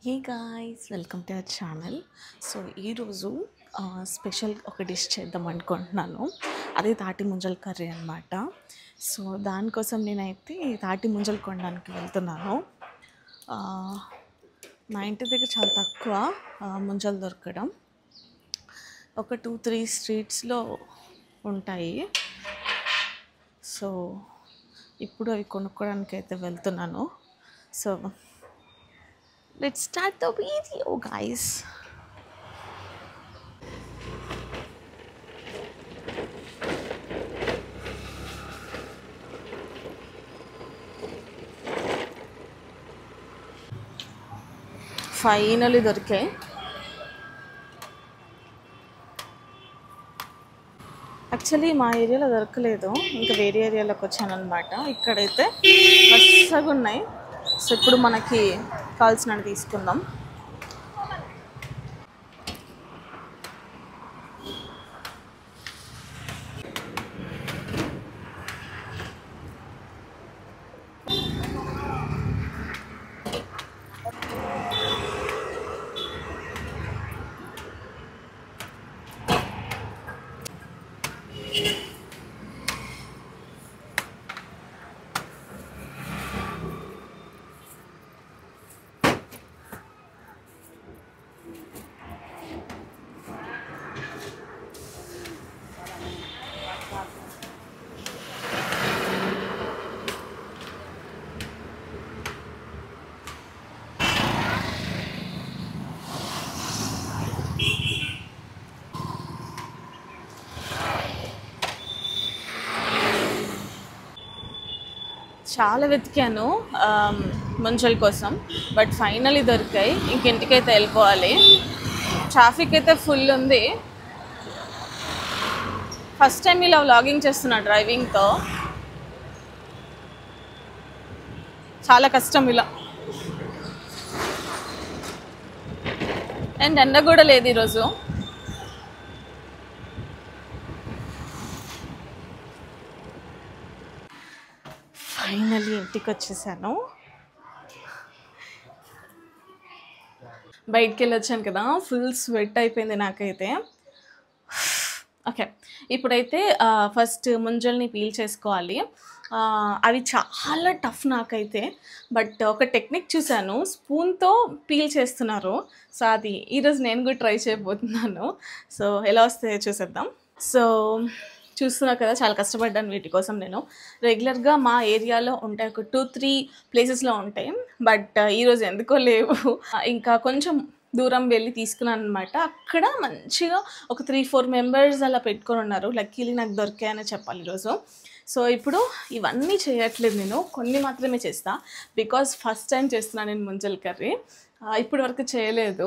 Hey guys, welcome to our channel. So ఈరోజు special ఒక dish చేద్దాం అనుకుంటున్నాను. అదే తాటి ముంజల కర్రీ అనమాట. సో దానికోసం నేనైతే తాటి ముంజలు కొనడానికి వెళ్తున్నాను. ఆ, మా ఇంటి దగ్గర చాలా తక్కువ ముంజలు దొరకడం. ఒక 2-3 స్ట్రీట్స్లో ఉంటాయి. సో ఇప్పుడు అవి కొనుక్కోవడానికి అయితే వెళ్తున్నాను. So let's start the video, guys. Finally దొరికాయి. యాక్చువల్లీ మా ఏరియాలో దొరకలేదు, ఇంకా వేరే ఏరియాలోకి వచ్చాను అనమాట. ఇక్కడైతే వరుసగా ఉన్నాయి. సో ఇప్పుడు మనకి కావాల్సినవి తీసుకుందాం. చాలా వెతికాను ముంజల కోసం, బట్ ఫైనలీ దొరికాయి. ఇంకింటికైతే వెళ్ళిపోవాలి. ట్రాఫిక్ అయితే ఫుల్ ఉంది. ఫస్ట్ టైం ఇలా వ్లాగింగ్ చేస్తున్నా డ్రైవింగ్తో. చాలా కష్టం ఇలా. అండ్ ఎండ కూడా లేదు ఈరోజు. ఫైనలీ ఇంటికి వచ్చేసాను. బయటికి వెళ్ళి వచ్చాను కదా, ఫుల్ స్వెట్ అయిపోయింది నాకైతే. ఓకే, ఇప్పుడైతే ఫస్ట్ ముంజల్ని పీల్ చేసుకోవాలి. అవి చాలా టఫ్ నాకైతే. బట్ ఒక టెక్నిక్ చూశాను, స్పూన్తో పీల్ చేస్తున్నారు. సో అది ఈరోజు నేను కూడా ట్రై చేయబోతున్నాను. సో ఎలా వస్తాయో చూసేద్దాం. సో చూస్తున్నా కదా, చాలా కష్టపడ్డాను వీటి కోసం. నేను రెగ్యులర్గా మా ఏరియాలో ఉంటాయి, ఒక 2-3 ప్లేసెస్లో ఉంటాయి. బట్ ఈరోజు ఎందుకో లేవు. ఇంకా కొంచెం దూరం వెళ్ళి తీసుకున్నాను అనమాట. అక్కడ మంచిగా ఒక 3-4 మెంబర్స్ అలా పెట్టుకొని ఉన్నారు. లక్కీలీ నాకు దొరికాయని చెప్పాలి ఈరోజు. సో ఇప్పుడు ఇవన్నీ చేయట్లేదు, నేను కొన్ని మాత్రమే చేస్తా. బికాజ్ ఫస్ట్ టైం చేస్తున్నాను నేను ముంజల కర్రీ. ఇప్పటి వరకు చేయలేదు.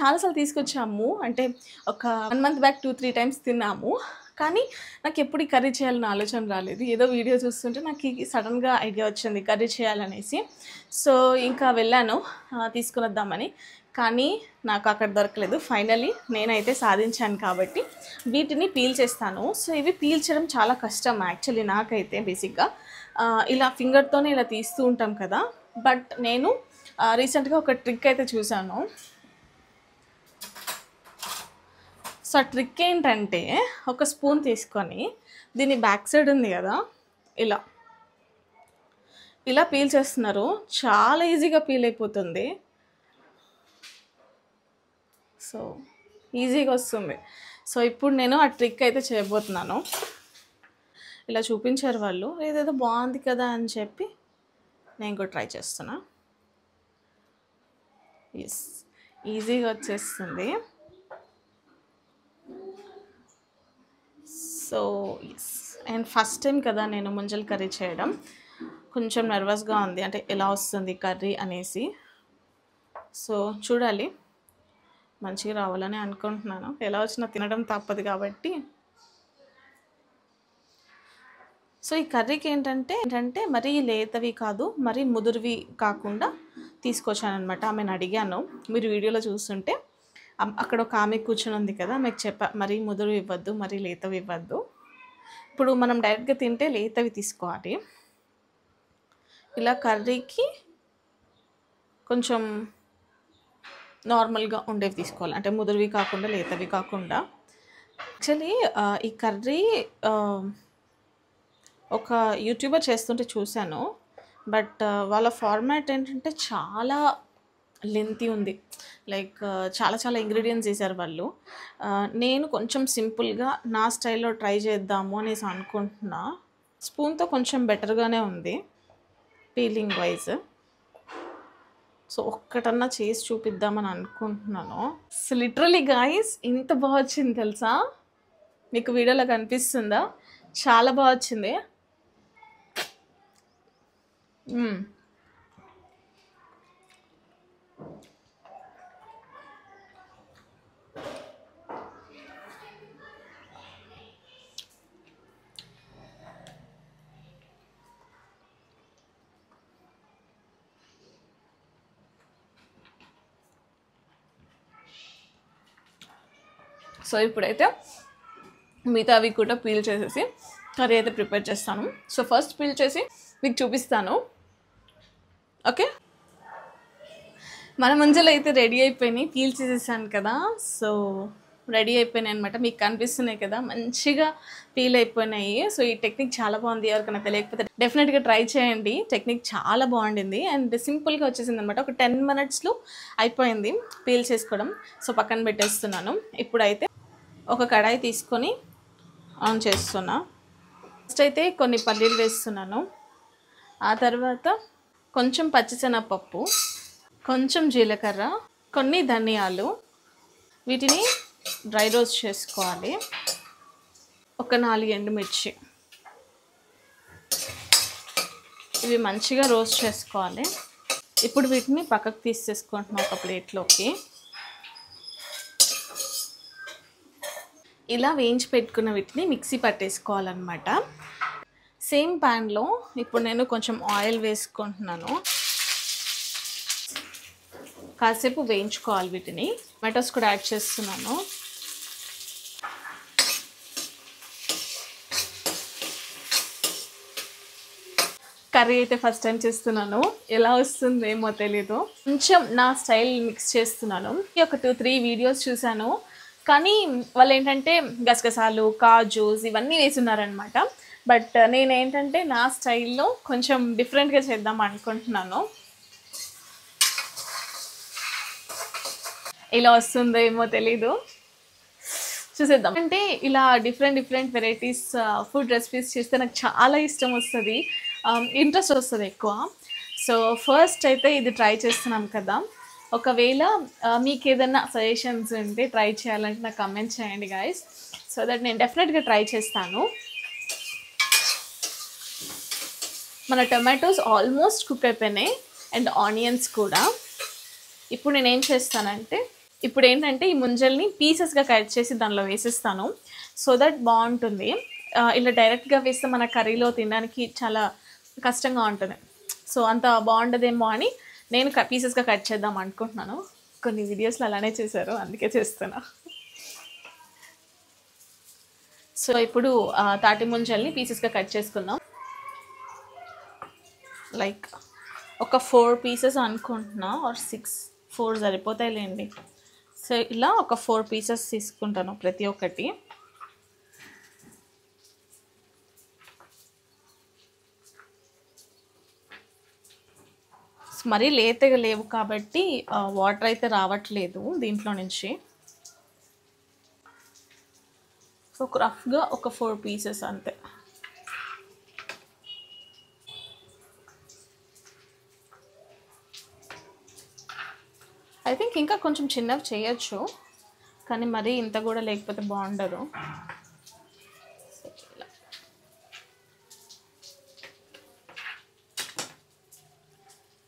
చాలాసార్లు తీసుకొచ్చాము, అంటే ఒక 1 month బ్యాక్ 2-3 times తిన్నాము. కానీ నాకు ఎప్పుడు ఈ కర్రీ చేయాలని ఆలోచన రాలేదు. ఏదో వీడియో చూస్తుంటే నాకు సడన్గా ఐడియా వచ్చింది కర్రీ చేయాలనేసి. సో ఇంకా వెళ్ళాను తీసుకుని వద్దామని. కానీ నాకు అక్కడ దొరకలేదు. ఫైనలీ నేనైతే సాధించాను కాబట్టి వీటిని పీల్ చేస్తాను. సో ఇవి పీల్ చేయడం చాలా కష్టం యాక్చువల్లీ నాకైతే. బేసిక్గా ఇలా ఫింగర్తోనే ఇలా తీస్తూ ఉంటాం కదా. బట్ నేను రీసెంట్గా ఒక ట్రిక్ అయితే చూశాను. సో ట్రిక్ ఏంటంటే, ఒక స్పూన్ తీసుకొని దీని బ్యాక్ సైడ్ ఉంది కదా, ఇలా ఇలా పీల్ చేస్తున్నారు. చాలా ఈజీగా పీల్ అయిపోతుంది. సో ఈజీగా వస్తుంది. సో ఇప్పుడు నేను ఆ ట్రిక్ అయితే చేయబోతున్నాను. ఇలా చూపించారు వాళ్ళు, ఏదేదో బాగుంది కదా అని చెప్పి నేను కూడా ట్రై చేస్తున్నా. ఎస్, ఈజీగా వచ్చేస్తుంది. So yes, and first time కదా నేను ముంజల కర్రీ చేయడం. కొంచెం నర్వస్గా ఉంది, అంటే ఎలా వస్తుంది కర్రీ అనేసి. సో చూడాలి, మంచిగా రావాలని అనుకుంటున్నాను. ఎలా వచ్చినా తినడం తప్పదు కాబట్టి. సో ఈ కర్రీకి ఏంటంటే మరీ లేతవి కాదు, మరీ ముదురువి కాకుండా తీసుకొచ్చానమాట. ఆమెను అడిగాను, మీరు వీడియోలో చూస్తుంటే అక్కడ ఒక ఆమె కూర్చొని ఉంది కదా, మీకు చెప్పా మరీ ముదురు ఇవ్వద్దు, మరీ లేతవి ఇవ్వద్దు. ఇప్పుడు మనం డైరెక్ట్గా తింటే లేతవి తీసుకోవాలి. ఇలా కర్రీకి కొంచెం నార్మల్గా ఉండేవి తీసుకోవాలి, అంటే ముదురువి కాకుండా లేతవి కాకుండా. యాక్చువల్లీ ఈ కర్రీ ఒక యూట్యూబర్ చేస్తుంటే చూశాను. బట్ వాళ్ళ ఫార్మాట్ ఏంటంటే చాలా లెంతీ ఉంది. లైక్ చాలా చాలా ఇంగ్రీడియంట్స్ వేసారు వాళ్ళు. నేను కొంచెం సింపుల్గా నా స్టైల్లో ట్రై చేద్దాము అనేసి అనుకుంటున్నా. స్పూన్తో కొంచెం బెటర్గానే ఉంది పీలింగ్ వైజ్. సో ఒక్కటన్నా చేసి చూపిద్దామని అనుకుంటున్నాను. సో లిటరలీ గాయ్స్ ఇంత బాగా వచ్చింది తెలుసా, మీకు వీడియోలో కనిపిస్తుందా? చాలా బాగా వచ్చింది. సో ఇప్పుడైతే మిగతావి కూడా పీల్ చేసేసి కర్రీ అయితే ప్రిపేర్ చేస్తాను. సో ఫస్ట్ పీల్ చేసి మీకు చూపిస్తాను. ఓకే, మన ముంజలు అయితే రెడీ అయిపోయినాయి. పీల్ చేసేసాను కదా, సో రెడీ అయిపోయినాయి అనమాట. మీకు కనిపిస్తున్నాయి కదా, మంచిగా పీల్ అయిపోయినాయి. సో ఈ టెక్నిక్ చాలా బాగుంది. ఎవరికైనా తెలియకపోతే డెఫినెట్గా ట్రై చేయండి. టెక్నిక్ చాలా బాగుండింది అండ్ సింపుల్గా వచ్చేసింది అనమాట. ఒక 10 minutesలో అయిపోయింది పీల్ చేసుకోవడం. సో పక్కన పెట్టేస్తున్నాను. ఇప్పుడైతే ఒక కడాయి తీసుకొని ఆన్ చేస్తున్నా. ఫస్ట్ అయితే కొన్ని పల్లీలు వేస్తున్నాను. ఆ తర్వాత కొంచెం పచ్చిశనగపప్పు, కొంచెం జీలకర్ర, కొన్ని ధనియాలు, వీటిని డ్రై రోస్ట్ చేసుకోవాలి. ఒక 4 ఎండుమిర్చి, ఇవి మంచిగా రోస్ట్ చేసుకోవాలి. ఇప్పుడు వీటిని పక్కకు తీసేసుకుంటున్నాం ఒక ప్లేట్లోకి. ఇలా వేయించి పెట్టుకున్న వీటిని మిక్సీ పట్టేసుకోవాలన్నమాట. సేమ్ ప్యాన్లో ఇప్పుడు నేను కొంచెం ఆయిల్ వేసుకుంటున్నాను. కాసేపు వేయించుకోవాలి వీటిని. టమాటోస్ కూడా యాడ్ చేస్తున్నాను. కర్రీ అయితే ఫస్ట్ టైం చేస్తున్నాను, ఎలా వస్తుందేమో తెలీదు. కొంచెం నా స్టైల్ మిక్స్ చేస్తున్నాను. ఒక 2-3 వీడియోస్ చూశాను, కానీ వాళ్ళు ఏంటంటే గసగసాలు, కాజూస్ ఇవన్నీ వేసున్నారనమాట. బట్ నేనేంటంటే నా స్టైల్లో కొంచెం డిఫరెంట్గా చేద్దాం అనుకుంటున్నాను. ఇలా వస్తుందో ఏమో తెలీదు, చూసేద్దాం. అంటే ఇలా డిఫరెంట్ వెరైటీస్ ఫుడ్ రెసిపీస్ చేస్తే నాకు చాలా ఇష్టం వస్తుంది, ఇంట్రెస్ట్ వస్తుంది ఎక్కువ. సో ఫస్ట్ అయితే ఇది ట్రై చేస్తున్నాం కదా. ఒకవేళ మీకు ఏదైనా సజెషన్స్ ఉంటే ట్రై చేయాలంటే నాకు కమెంట్ చేయండి గాయస్, సో దట్ నేను డెఫినెట్గా ట్రై చేస్తాను. మన టొమాటోస్ ఆల్మోస్ట్ కుక్ అయిపోయినాయి అండ్ ఆనియన్స్ కూడా. ఇప్పుడు నేను ఏం చేస్తానంటే, ఇప్పుడు ఏంటంటే ఈ ముంజల్ని పీసెస్గా కట్ చేసి దానిలో వేసేస్తాను, సో దట్ బాగుంటుంది. ఇలా డైరెక్ట్గా వేస్తే మన కర్రీలో తినడానికి చాలా కష్టంగా ఉంటుంది. సో అంత బాగుండదేమో అని నేను పీసెస్గా కట్ చేద్దాం అనుకుంటున్నాను. కొన్ని వీడియోస్లో అలానే చేశారు, అందుకే చేస్తున్నా. సో ఇప్పుడు తాటి ముంజల్ని పీసెస్గా కట్ చేసుకుందాం. లైక్ ఒక 4 పీసెస్ అనుకుంటున్నా, ఆర్ 4 సరిపోతాయిలేండి. సో ఇలా ఒక 4 పీసెస్ తీసుకుంటాను ప్రతి ఒక్కటి. మరీ లేతగా లేవు కాబట్టి వాటర్ అయితే రావట్లేదు దీంట్లో నుంచి. సో రఫ్గా ఒక 4 పీసెస్ అంతే. ఐ థింక్ ఇంకా కొంచెం చిన్నవి చేయొచ్చు, కానీ మరీ ఇంత కూడా లేకపోతే బాగుండదు.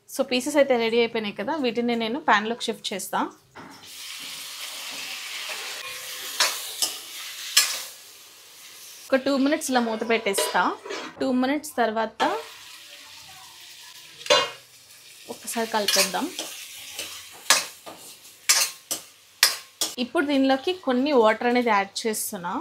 సో పీసెస్ అయితే రెడీ అయిపోయినాయి కదా, వీటిని నేను ప్యాన్లోకి షిఫ్ట్ చేస్తా. ఒక 2 minutes ఇలా మూత పెట్టేస్తా. 2 minutes తర్వాత ఒకసారి కలిపేద్దాం. ఇప్పుడు దీనిలోకి కొన్ని వాటర్ అనేది యాడ్ చేస్తున్నా.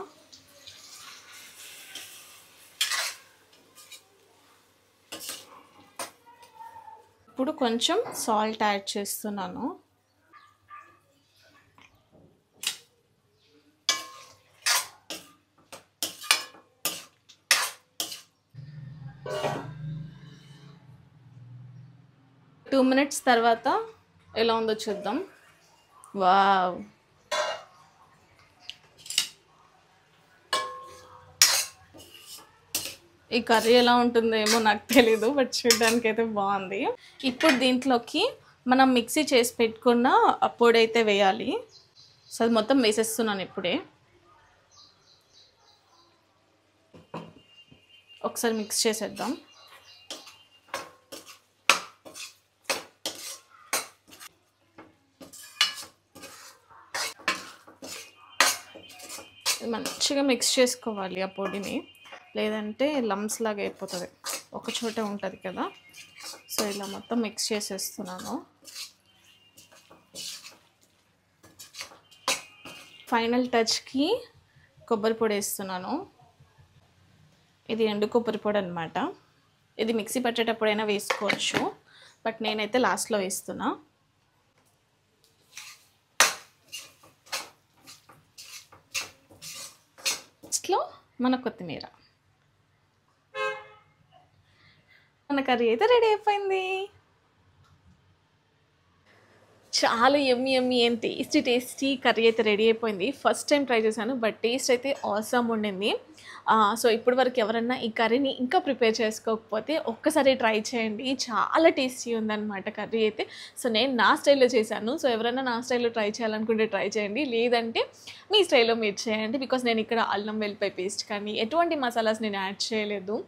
ఇప్పుడు కొంచెం సాల్ట్ యాడ్ చేస్తున్నాను. 2 మినిట్స్ తర్వాత ఎలా ఉందో చూద్దాం. వావ్! ఈ కర్రీ ఎలా ఉంటుందేమో నాకు తెలీదు, బట్ చూడడానికైతే బాగుంది. ఇప్పుడు దీంట్లోకి మనం మిక్సీ చేసి పెట్టుకున్న పొడి అయితే వేయాలి. సో అది మొత్తం వేసేస్తున్నాను ఇప్పుడే. ఒకసారి మిక్స్ చేసేద్దాం. మంచిగా మిక్స్ చేసుకోవాలి ఆ పొడిని, లేదంటే లమ్స్ లాగా అయిపోతుంది, ఒక చోటే ఉంటుంది కదా. సో ఇలా మొత్తం మిక్స్ చేసేస్తున్నాను. ఫైనల్ టచ్కి కొబ్బరి పొడి వేస్తున్నాను. ఇది ఎండు కొబ్బరి పొడి అనమాట. ఇది మిక్సీ పట్టేటప్పుడైనా వేసుకోవచ్చు, బట్ నేనైతే లాస్ట్లో వేస్తున్నా. లాస్ట్లో మన కొత్తిమీర. మన కర్రీ అయితే రెడీ అయిపోయింది. చాలా యమ్మీ యమ్మీ అండ్ టేస్టీ కర్రీ అయితే రెడీ అయిపోయింది. ఫస్ట్ టైం ట్రై చేశాను, బట్ టేస్ట్ అయితే ఆసమ్ ఉండింది. సో ఇప్పటి వరకు ఎవరన్నా ఈ కర్రీని ఇంకా ప్రిపేర్ చేసుకోకపోతే ఒక్కసారి ట్రై చేయండి. చాలా టేస్టీ ఉందన్నమాట కర్రీ అయితే. సో నేను నా స్టైల్లో చేశాను. సో ఎవరైనా నా స్టైల్లో ట్రై చేయాలనుకుంటే ట్రై చేయండి, లేదంటే మీ స్టైల్లో మీరు చేయండి. బికాస్ నేను ఇక్కడ అల్లం వెల్లిపాయ పేస్ట్ కానీ ఎటువంటి మసాలాస్ నేను యాడ్ చేయలేదు,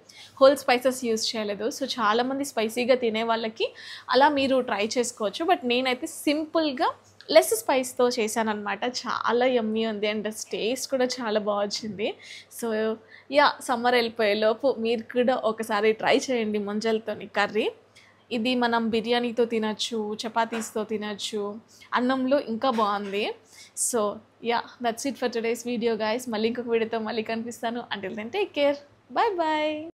హోల్ స్పైసెస్ యూజ్ చేయలేదు. సో చాలామంది స్పైసీగా తినే వాళ్ళకి అలా మీరు ట్రై చేసుకోవచ్చు, బట్ నేనైతే సింపుల్గా లెస్ స్పైస్తో చేశాను అనమాట. చాలా యమ్మీ ఉంది అండ్ టేస్ట్ కూడా చాలా బాగా వచ్చింది. సో యా, సమ్మర్ వెళ్ళిపోయేలోపు మీరు కూడా ఒకసారి ట్రై చేయండి ముంజలతోని కర్రీ. ఇది మనం బిర్యానీతో తినచ్చు, చపాతీస్తో తినచ్చు, అన్నంలో ఇంకా బాగుంది. So ya, that's it for today's video guys. మళ్ళీ ఇంకొక వీడియోతో మళ్ళీ కనిపిస్తాను. Until then take care, bye bye.